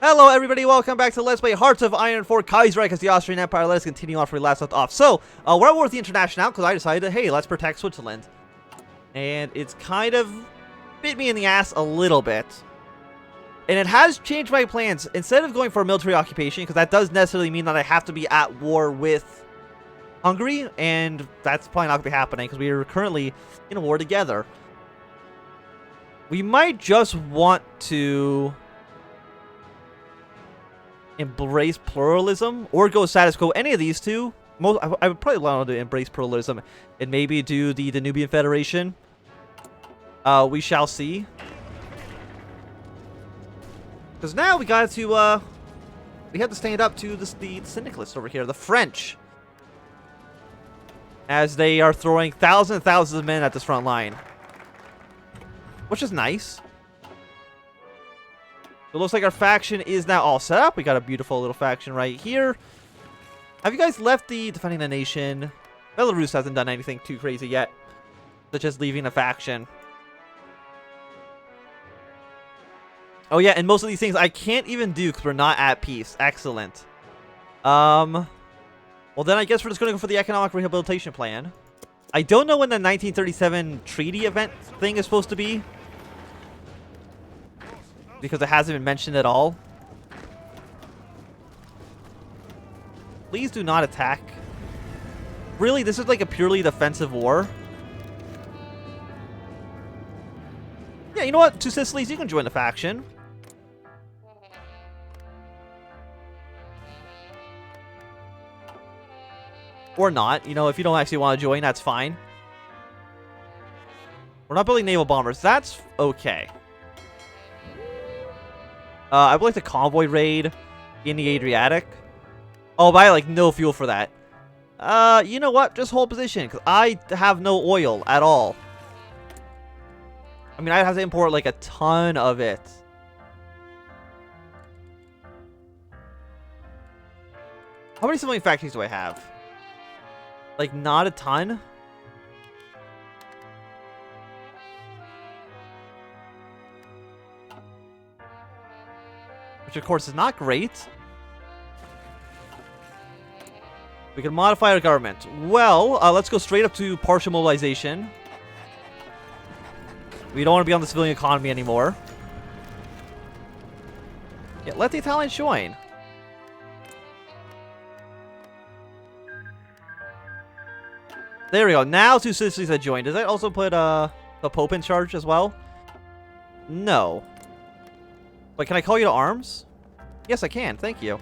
Hello everybody, welcome back to Let's Play Hearts of Iron 4 Kaiserreich as the Austrian Empire. Let's continue on where we last left off. So, we're at war with the International because I decided, hey, let's protect Switzerland. And it's kind of bit me in the ass a little bit. And it has changed my plans. Instead of going for a military occupation, because that does necessarily mean that I have to be at war with Hungary, and that's probably not going to be happening because we are currently in a war together. We might just want to embrace pluralism or go status quo. Any of these two. I would probably want to embrace pluralism and maybe do the Danubian Federation. We shall see. Because now we got to we have to stand up to the syndicalists over here, the French, as they are throwing thousands and thousands of men at this front line, which is nice. It looks like our faction is now all set up. We got a beautiful little faction right here. Have you guys left the Defending the Nation? Belarus hasn't done anything too crazy yet, such as leaving a faction. Oh yeah, and most of these things I can't even do because we're not at peace. Excellent. Well then I guess we're just going to go for the economic rehabilitation plan. I don't know when the 1937 treaty event thing is supposed to be, because it hasn't been mentioned at all. Please do not attack. Really, this is like a purely defensive war. Yeah, you know what? Two Sicilies, you can join the faction. Or not. You know, if you don't actually want to join, that's fine. We're not building naval bombers. That's okay. I would like the convoy raid in the Adriatic. Oh, but I like no fuel for that. You know what? Just hold position, because I have no oil at all. I mean, I'd have to import like a ton of it. How many civilian factories do I have? Like, not a ton? Which, of course, is not great. We can modify our government. Well, let's go straight up to partial mobilization. We don't want to be on the civilian economy anymore. Yeah, let the Italians join. There we go. Now two Sicilies have joined. Does that also put the Pope in charge as well? No. But can I call you to arms? Yes, I can. Thank you.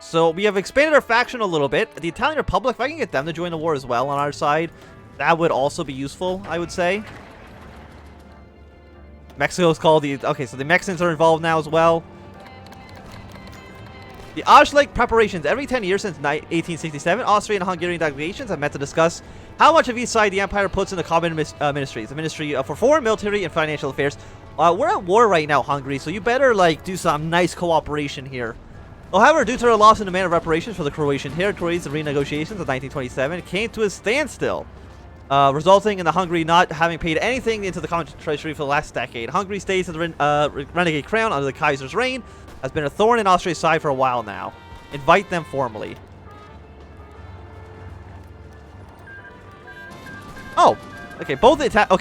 So we have expanded our faction a little bit. The Italian Republic, if I can get them to join the war as well on our side, that would also be useful, I would say. Mexico's called the... Okay, so the Mexicans are involved now as well. The Auschwitz preparations. Every 10 years since 1867, Austrian and Hungarian delegations have met to discuss how much of each side the empire puts in the common ministries. The Ministry for Foreign, Military, and Financial Affairs. We're at war right now, Hungary, so you better, like, do some nice cooperation here. However, due to our loss in demand of reparations for the Croatian territories, the renegotiations of 1927 came to a standstill, resulting in the Hungary not having paid anything into the common treasury for the last decade. Hungary stays as the renegade crown under the Kaiser's reign, has been a thorn in Austria's side for a while now. Invite them formally. Oh, okay.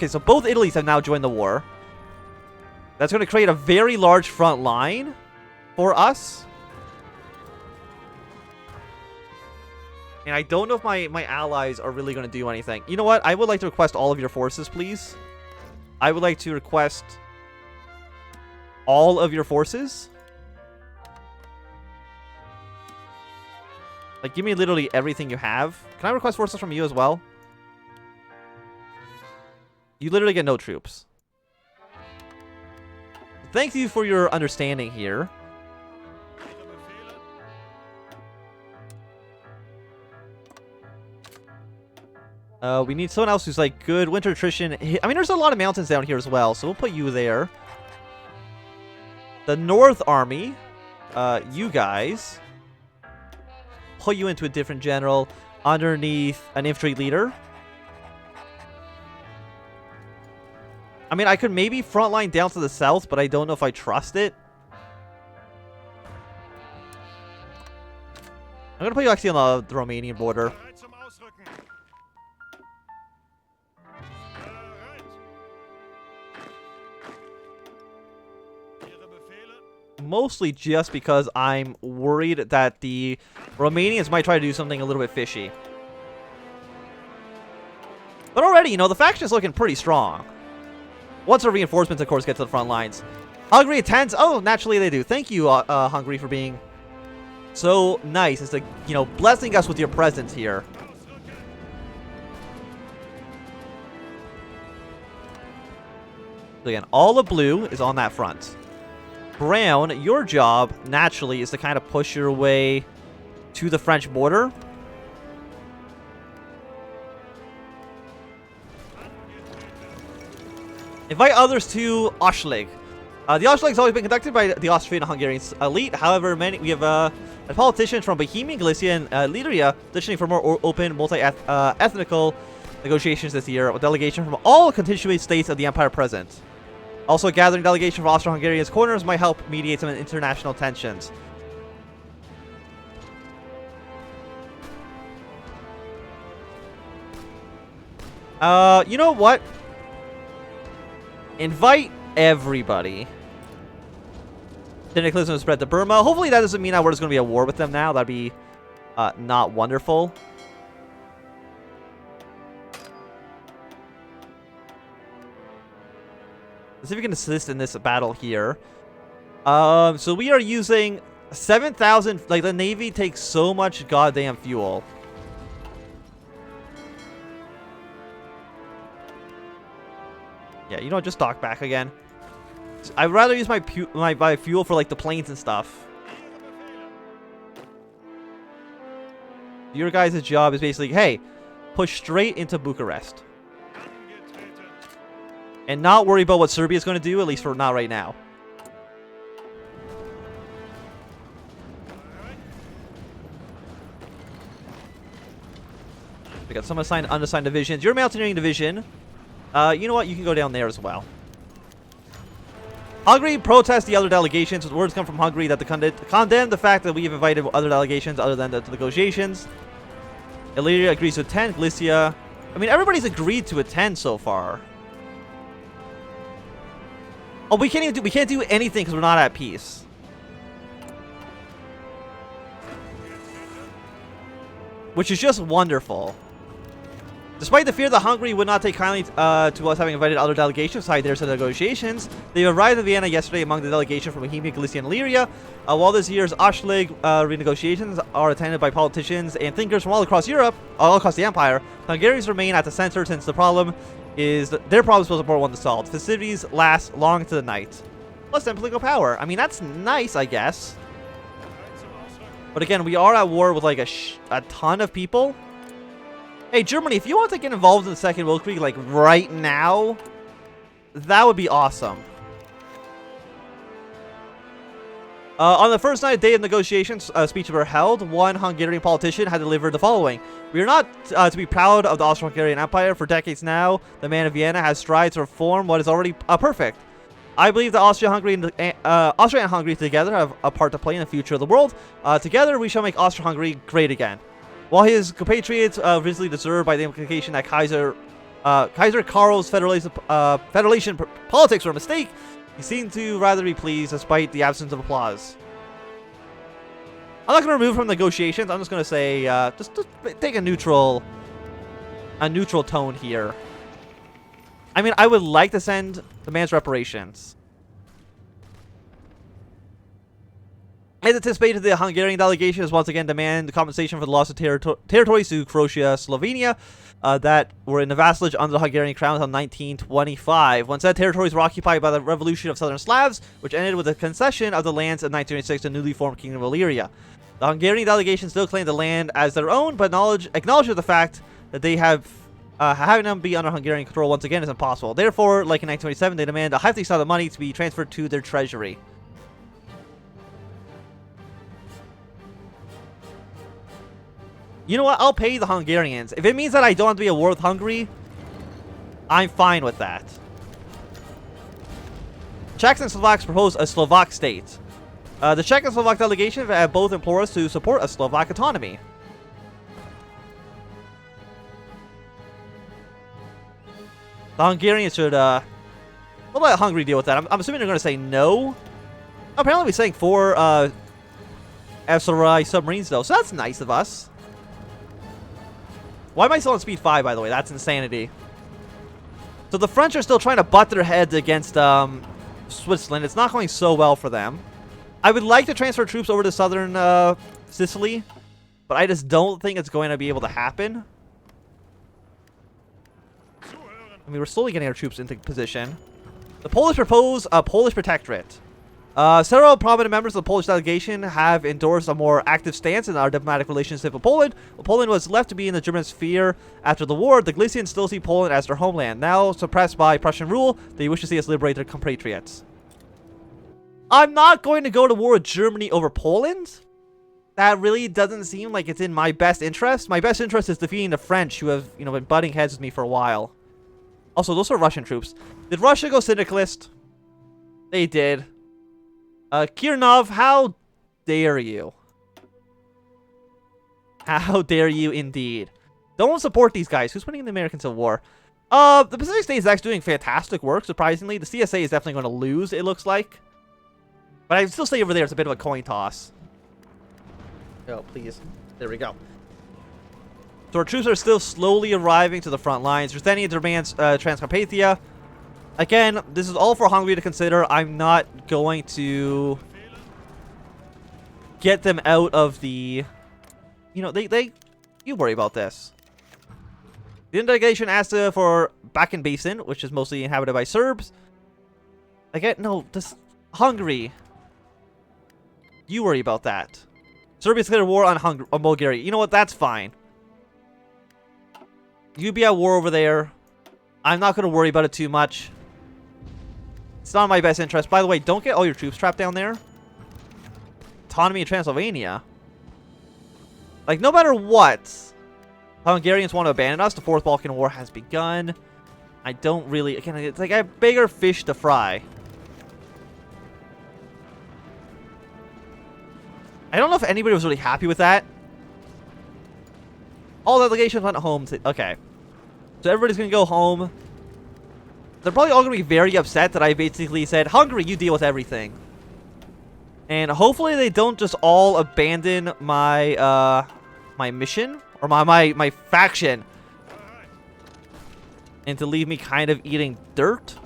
So both Italies have now joined the war. That's going to create a very large front line for us. And I don't know if my allies are really going to do anything. You know what? I would like to request all of your forces, please. I would like to request all of your forces. Like, give me literally everything you have. Can I request forces from you as well? You literally get no troops. Thank you for your understanding here. We need someone else who's like good winter attrition. I mean, there's a lot of mountains down here as well, so we'll put you there. The North Army, you guys, put you into a different general underneath an infantry leader. I mean, I could maybe frontline down to the south, but I don't know if I trust it. I'm going to put you actually on the Romanian border. Mostly just because I'm worried that the Romanians might try to do something a little bit fishy. But already, you know, the faction is looking pretty strong. Once our reinforcements, of course, get to the front lines. Hungary attends. Oh, naturally they do. Thank you, Hungary, for being so nice as to, you know, blessing us with your presence here. So again, all of blue is on that front. Brown, your job, naturally, is to kind of push your way to the French border. Invite others to Auschlig. The Auschlig has always been conducted by the Austrian and Hungarian elite. However, we have politicians from Bohemian, Galicia, and Illyria petitioning for more open, multi-ethnical negotiations this year, with delegation from all constituent states of the empire present. Also, a gathering delegation from Austro-Hungarian's corners might help mediate some international tensions. You know what? Invite everybody. Syndicalism spread to Burma. Hopefully that doesn't mean that we're just going to be at war with them now. That'd be not wonderful. Let's see if we can assist in this battle here. So we are using 7,000. Like, the Navy takes so much goddamn fuel. Yeah, you know what? Just dock back again. I'd rather use my fuel for, like, the planes and stuff. Your guys' job is basically, hey, push straight into Bucharest. And not worry about what Serbia is going to do, at least for not right now. We got some assigned, unassigned divisions. Your mountaineering division. You know what? You can go down there as well. Hungary protests the other delegations. Words come from Hungary that condemn the fact that we have invited other delegations other than the negotiations. Illyria agrees to attend. Galicia. I mean, everybody's agreed to attend so far. Oh, we can't do anything because we're not at peace. Which is just wonderful. Despite the fear that Hungary would not take kindly to us having invited other delegations aside there to the negotiations, they arrived in Vienna yesterday among the delegation from Bohemia, Galicia, and Illyria. While this year's Auschlig renegotiations are attended by politicians and thinkers from all across Europe, all across the empire, Hungarians remain at the center since the problem is their problem is supposed to be one to solve. Festivities last long into the night. Plus then political power. I mean, that's nice, I guess. But again, we are at war with like a ton of people. Hey, Germany, if you want to get involved in the Second World War, like right now, that would be awesome. On the first night, day of negotiations, speeches were held. One Hungarian politician had delivered the following: "We are not to be proud of the Austro-Hungarian Empire. For decades now, the man of Vienna has strived to reform what is already perfect. I believe that Austria and Hungary together have a part to play in the future of the world. Together, we shall make Austria-Hungary great again." While his compatriots visibly deserved by the implication that Kaiser Karl's federation politics were a mistake, he seemed to rather be pleased despite the absence of applause. I'm not going to remove from negotiations. I'm just going to say, just take a neutral tone here. I mean, I would like to send the man's reparations. As anticipated, the Hungarian delegation has once again demanded compensation for the loss of territories to Croatia, Slovenia, that were in the vassalage under the Hungarian crown until 1925, when said territories were occupied by the Revolution of Southern Slavs, which ended with the concession of the lands in 1926 to the newly formed Kingdom of Illyria. The Hungarian delegation still claimed the land as their own, but acknowledged the fact that they have having them be under Hungarian control once again is impossible. Therefore, like in 1927, they demand a hefty sum of money to be transferred to their treasury. You know what? I'll pay the Hungarians. If it means that I don't have to be at war with Hungary, I'm fine with that. Czechs and Slovaks proposed a Slovak state. The Czech and Slovak delegation have both implored us to support a Slovak autonomy. The Hungarians should, we'll let Hungary deal with that. I'm assuming they're going to say no. Apparently we're saying 4, SRI submarines, though, so that's nice of us. Why am I still on speed 5, by the way? That's insanity. So the French are still trying to butt their heads against, Switzerland. It's not going so well for them. I would like to transfer troops over to southern, Sicily, but I just don't think it's going to be able to happen. I mean, we're slowly getting our troops into position. The Polish propose a Polish protectorate. Several prominent members of the Polish delegation have endorsed a more active stance in our diplomatic relationship with Poland. While Poland was left to be in the German sphere after the war, the Galicians still see Poland as their homeland. Now suppressed by Prussian rule, they wish to see us liberate their compatriots. I'm not going to go to war with Germany over Poland. That really doesn't seem like it's in my best interest. My best interest is defeating the French, who have, been butting heads with me for a while. Also, those are Russian troops. Did Russia go syndicalist? They did. Kirinov, how dare you? How dare you indeed. Don't support these guys. Who's winning the American Civil War? The Pacific State is actually doing fantastic work, surprisingly. The CSA is definitely going to lose, it looks like. But I still say over there it's a bit of a coin toss. Oh, please. There we go. So our troops are still slowly arriving to the front lines. Ruthenia demands Transcarpathia. Again, this is all for Hungary to consider. I'm not going to get them out of the... You worry about this. The delegation asked for Balkan Basin, which is mostly inhabited by Serbs. Again, no, this... Hungary. You worry about that. Serbia's declared war on Bulgaria. You know what? That's fine. You be at war over there. I'm not going to worry about it too much. It's not in my best interest. By the way, don't get all your troops trapped down there. Autonomy in Transylvania. Like, no matter what, Hungarians want to abandon us. The Fourth Balkan War has begun. I don't really... Again, it's like I have bigger fish to fry. I don't know if anybody was really happy with that. All delegations went home. Okay. So everybody's going to go home. They're probably all going to be very upset that I basically said, Hungary, you deal with everything. And hopefully they don't just all abandon my my mission. Or my faction. And to leave me kind of eating dirt.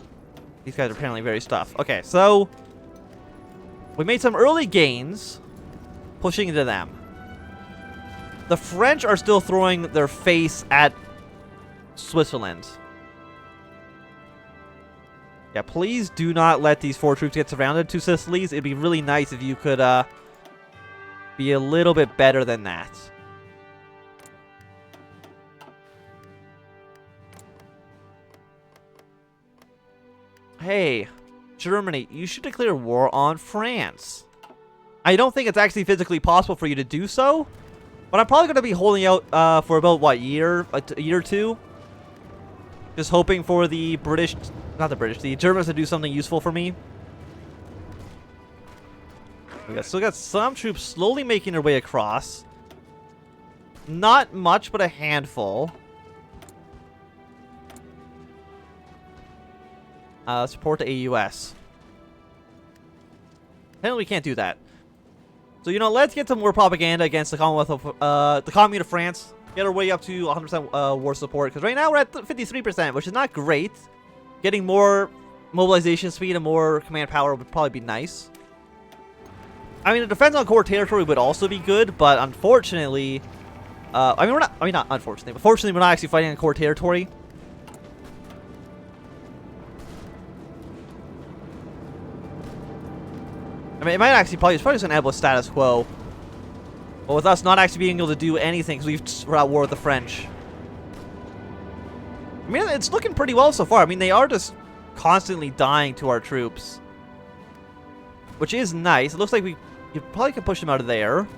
These guys are apparently very stuffed. Okay, so we made some early gains. Pushing into them. The French are still throwing their face at Switzerland. Yeah, please do not let these 4 troops get surrounded. 2 Sicilies. It'd be really nice if you could be a little bit better than that. Hey, Germany, you should declare war on France. I don't think it's actually physically possible for you to do so. But I'm probably going to be holding out for about, what, a year or two? Just hoping for the British... Not the British. The Germans to do something useful for me. We still got some troops slowly making their way across. Not much, but a handful. Support the AUS. Apparently we can't do that. So, let's get some more propaganda against the Commonwealth of, the Commune of France. Get our way up to 100% war support. Because right now we're at 53%, which is not great. Getting more mobilization speed and more command power would probably be nice. I mean, the defense on core territory would also be good, but unfortunately... not unfortunately, but fortunately we're not actually fighting on core territory. I mean, it might actually it's probably just going to end with status quo. But with us not actually being able to do anything because we're at war with the French. I mean, it's looking pretty well so far. I mean, they are just constantly dying to our troops. Which is nice. It looks like you probably can push them out of there.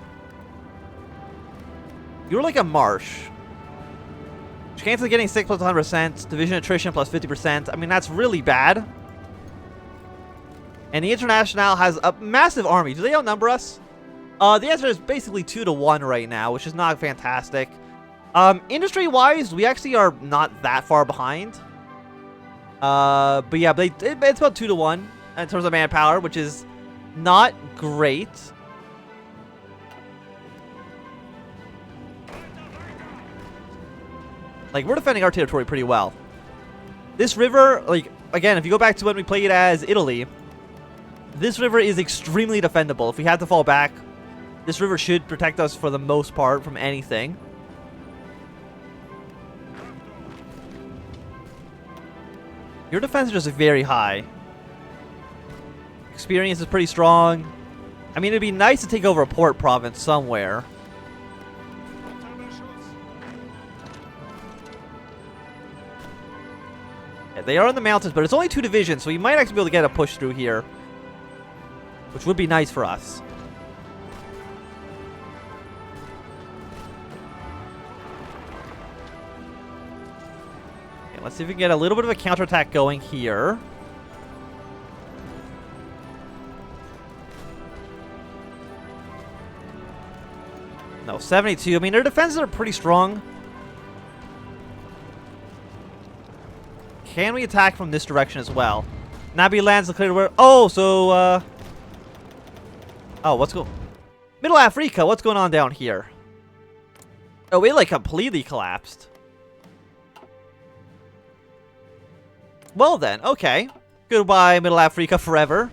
You're like a marsh. Chance of getting 6 plus 100%. Division attrition plus 50%. I mean, that's really bad. And the International has a massive army. Do they outnumber us? The answer is basically 2-1 right now, which is not fantastic. Industry-wise, we actually are not that far behind. But yeah, it's about 2-1 in terms of manpower, which is not great. Like, we're defending our territory pretty well. This river, like, again, if you go back to when we played as Italy, this river is extremely defendable. If we had to fall back, this river should protect us for the most part from anything. Your defense is just very high. Experience is pretty strong. I mean, it'd be nice to take over a port province somewhere. Yeah, they are in the mountains, but it's only 2 divisions, so we might actually be able to get a push through here, which would be nice for us. Okay, let's see if we can get a little bit of a counterattack going here. No, 72. I mean, their defenses are pretty strong. Can we attack from this direction as well? Nabi lands declared where. Oh, so oh, what's going? Middle Africa. What's going on down here? Oh, it like completely collapsed. Well then, okay. Goodbye, Middle Africa forever.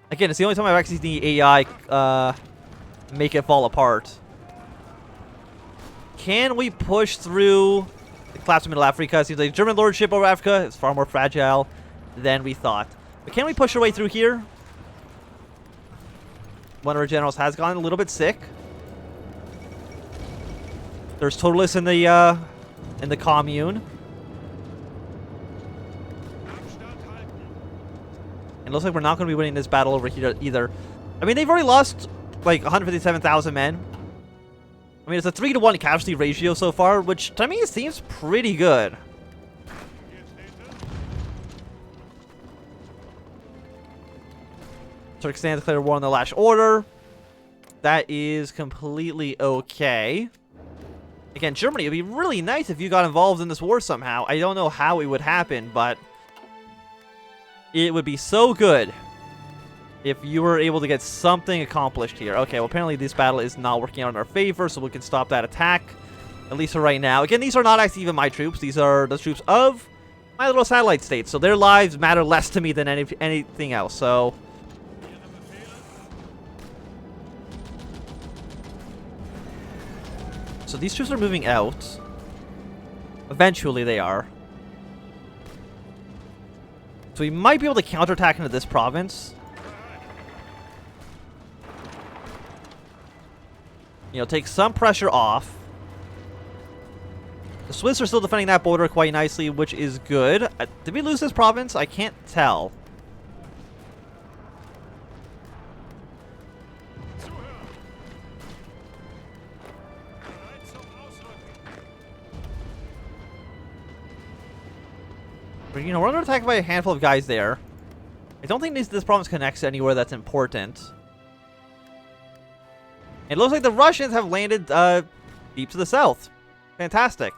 Again, it's the only time I've actually seen the AI make it fall apart. Can we push through the collapse of Middle Africa? Seems like German lordship over Africa is far more fragile than we thought. But can we push our way through here? One of our generals has gone a little bit sick. There's Totalists in the commune. It looks like we're not going to be winning this battle over here either. I mean, they've already lost like 157,000 men. I mean, it's a 3-to-1 casualty ratio so far, which to me seems pretty good. Turkestan declared war on the Last Order. That is completely okay. Again, Germany, it would be really nice if you got involved in this war somehow. I don't know how it would happen, but it would be so good if you were able to get something accomplished here. Okay, well, apparently this battle is not working out in our favor, so we can stop that attack, at least for right now. Again, these are not actually even my troops. These are the troops of my little satellite state, so their lives matter less to me than anything else, so these troops are moving out. Eventually they are. So we might be able to counterattack into this province. You know, take some pressure off. The Swiss are still defending that border quite nicely, which is good. Did we lose this province? I can't tell. But, you know, we're under attack by a handful of guys there. I don't think this province connects to anywhere that's important. It looks like the Russians have landed deep to the south. Fantastic.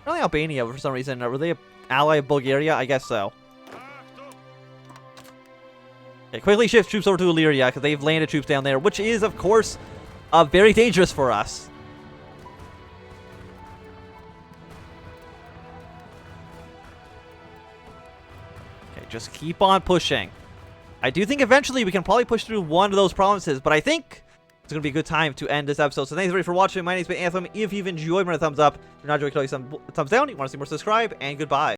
Apparently Albania, for some reason. Were they an ally of Bulgaria? I guess so. Okay, quickly shift troops over to Illyria, because they've landed troops down there, which is, of course, very dangerous for us. Just keep on pushing. I do think eventually we can probably push through one of those provinces, but I think it's going to be a good time to end this episode. So thanks everybody for watching. My name's been Anthem. If you've enjoyed, remember to thumbs up. If you're not enjoying, thumbs down. You want to see more, subscribe, and goodbye.